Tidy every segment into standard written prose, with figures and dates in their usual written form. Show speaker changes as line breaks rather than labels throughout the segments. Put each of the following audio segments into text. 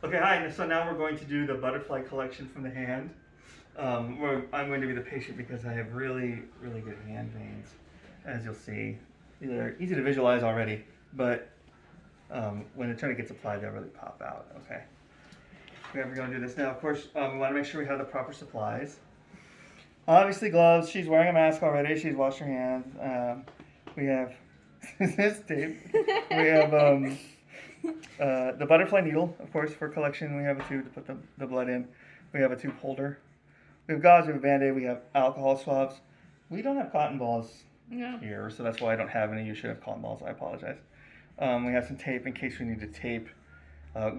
Okay, hi. So now we're going to do the butterfly collection from the hand. I'm going to be the patient because I have really, really good hand veins, as you'll see. They're easy to visualize already, but when the tourniquet gets applied, they'll really pop out. Okay. Okay, we're going to do this now. Of course, we want to make sure we have the proper supplies. Obviously, gloves. She's wearing a mask already. She's washed her hands. We have this tape. We have the butterfly needle, of course, for collection. We have a tube to put the blood in. We have a tube holder. We have gauze, we have a Band-Aid, we have alcohol swabs. We don't have cotton balls here, so that's why I don't have any. You should have cotton balls. I apologize. We have some tape in case we need to tape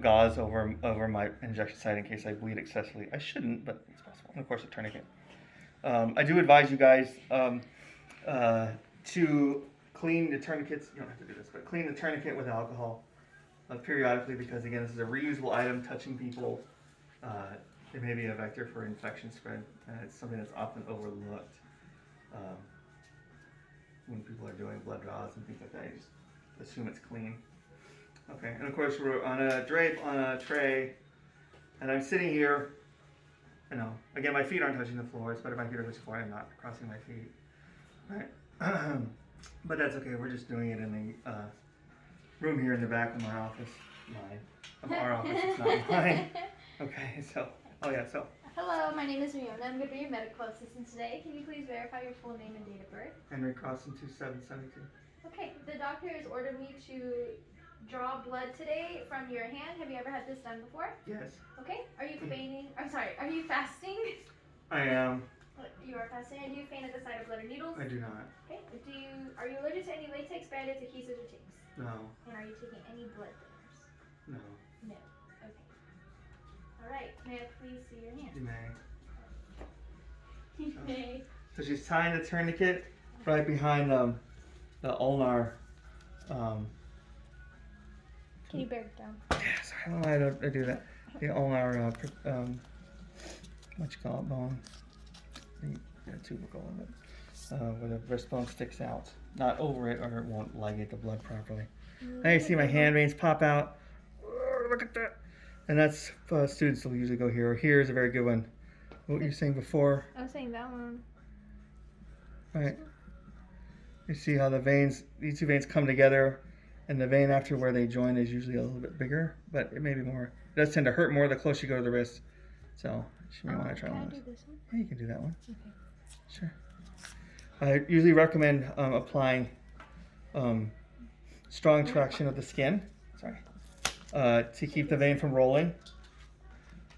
gauze over my injection site in case I bleed excessively. I shouldn't, but it's possible. And of course, a tourniquet. I do advise you guys to clean the tourniquets. You don't have to do this, but clean the tourniquet with alcohol periodically because, again, this is a reusable item touching people. It may be a vector for infection spread, and it's something that's often overlooked when people are doing blood draws and things like that. You just assume it's clean. Okay, and of course we're on a drape on a tray, and I'm sitting here. You know, again, my feet aren't touching the floor. It's better my feet are touching the floor. I'm not crossing my feet. Right? But that's okay. We're just doing it in the room here in the back of my office. Of our office. It's not mine. Okay, so. Oh yeah, so.
Hello, my name is Riona. I'm going to be your medical assistant today. Can you please verify your full name and date of birth?
Henry Crossan, 2772.
Okay, the doctor has ordered me to draw blood today from your hand. Have you ever had this done before?
Yes.
Okay, are you fainting? I'm sorry, are you fasting?
I am.
You are fasting. And do you faint at the sight of blood or needles?
I do not.
Okay, are you allergic to any latex, bandage, adhesives, or tapes?
No.
And are you taking any blood thinners?
No.
No. Okay. All right, may I please see your hand?
You may.
You may.
So she's tying the tourniquet right behind the ulnar.
Can you bear it down?
Yeah, sorry, I don't know how to do that. The ulnar, what you call it, bone. The tubercle in it, where the wrist bone sticks out. Not over it, or it won't ligate the blood properly. Now you see my hand veins pop out. Oh, look at that. And that's students will usually go here. Or here is a very good one. What were you saying before?
I was saying that one.
Right. You see how the veins, these two veins come together, and the vein after where they join is usually a little bit bigger, but it may be more. It does tend to hurt more the closer you go to the wrist. So you may want to try one of those.
Can I do this one?
Yeah, you can do that one.
Okay.
Sure. I usually recommend applying strong traction of the skin. Sorry. To keep the vein from rolling,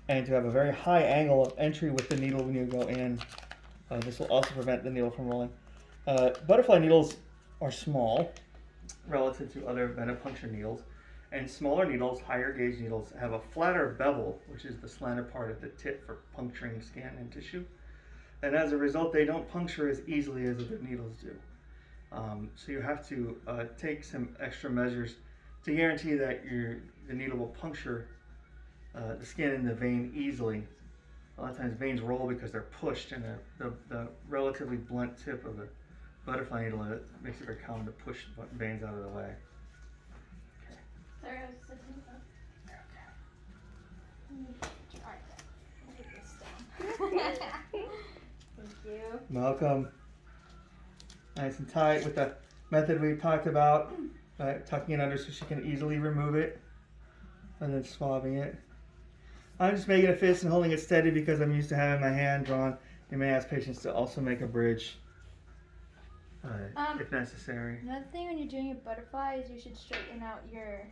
and to have a very high angle of entry with the needle when you go in. This will also prevent the needle from rolling. Butterfly needles are small relative to other venipuncture needles, and smaller needles, higher gauge needles, have a flatter bevel, which is the slanted part of the tip for puncturing skin and tissue. And as a result, they don't puncture as easily as other needles do. So you have to take some extra measures to guarantee that the needle will puncture the skin and the vein easily. A lot of times veins roll because they're pushed, and the relatively blunt tip of the butterfly needle makes it very common to push veins out of the way. Okay.
Sorry, I was sitting up. Alright, I'll get this down. Thank you.
Welcome. Nice and tight with the method we talked about, tucking it under so she can easily remove it, and then swabbing it. I'm just making a fist and holding it steady because I'm used to having my hand drawn. You may ask patients to also make a bridge if necessary.
Another thing when you're doing your butterfly is you should straighten out your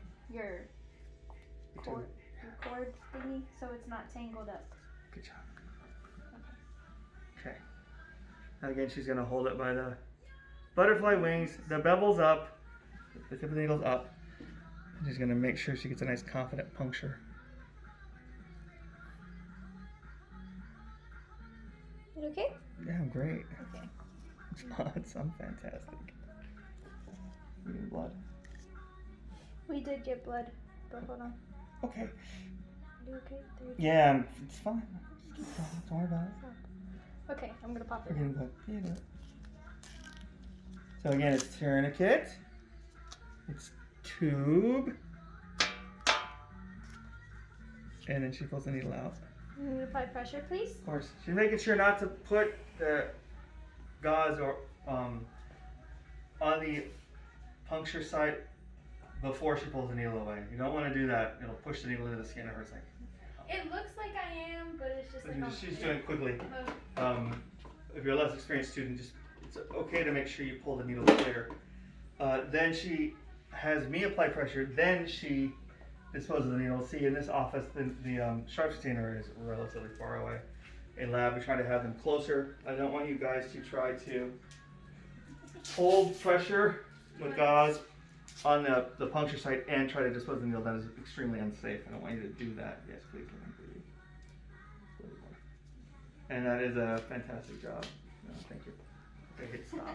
cord thingy so it's not tangled up.
Good job. Okay. Now again, she's going to hold it by the butterfly wings. The bevel's up. The tip of the needle's up. And she's going to make sure she gets a nice confident puncture.
Is it okay?
Yeah, I'm great.
Okay.
I'm fantastic. We need blood.
We did get blood, but hold on.
Okay.
You okay?
Yeah, it's fine. Don't worry about it.
Okay, I'm gonna pop it.
We're getting blood. Yeah, do it. So again, it's tourniquet. It's tube. And then she pulls the needle out.
And you apply pressure, please.
Of course. She's making sure not to put the gauze or on the puncture site before she pulls the needle away. You don't want to do that. It'll push the needle into the skin. It hurts like.
It looks like I am, but it's just like
She's doing it quickly.
Oh.
If you're a less experienced student, it's okay to make sure you pull the needle clear. Then she has me apply pressure. Then she disposes of the needle. See, in this office, the sharps container is relatively far away. In lab, we try to have them closer. I don't want you guys to try to hold pressure with gauze on the puncture site and try to dispose of the needle. That is extremely unsafe. I don't want you to do that. Yes, please. And that is a fantastic job. No, thank you. Okay, hit stop.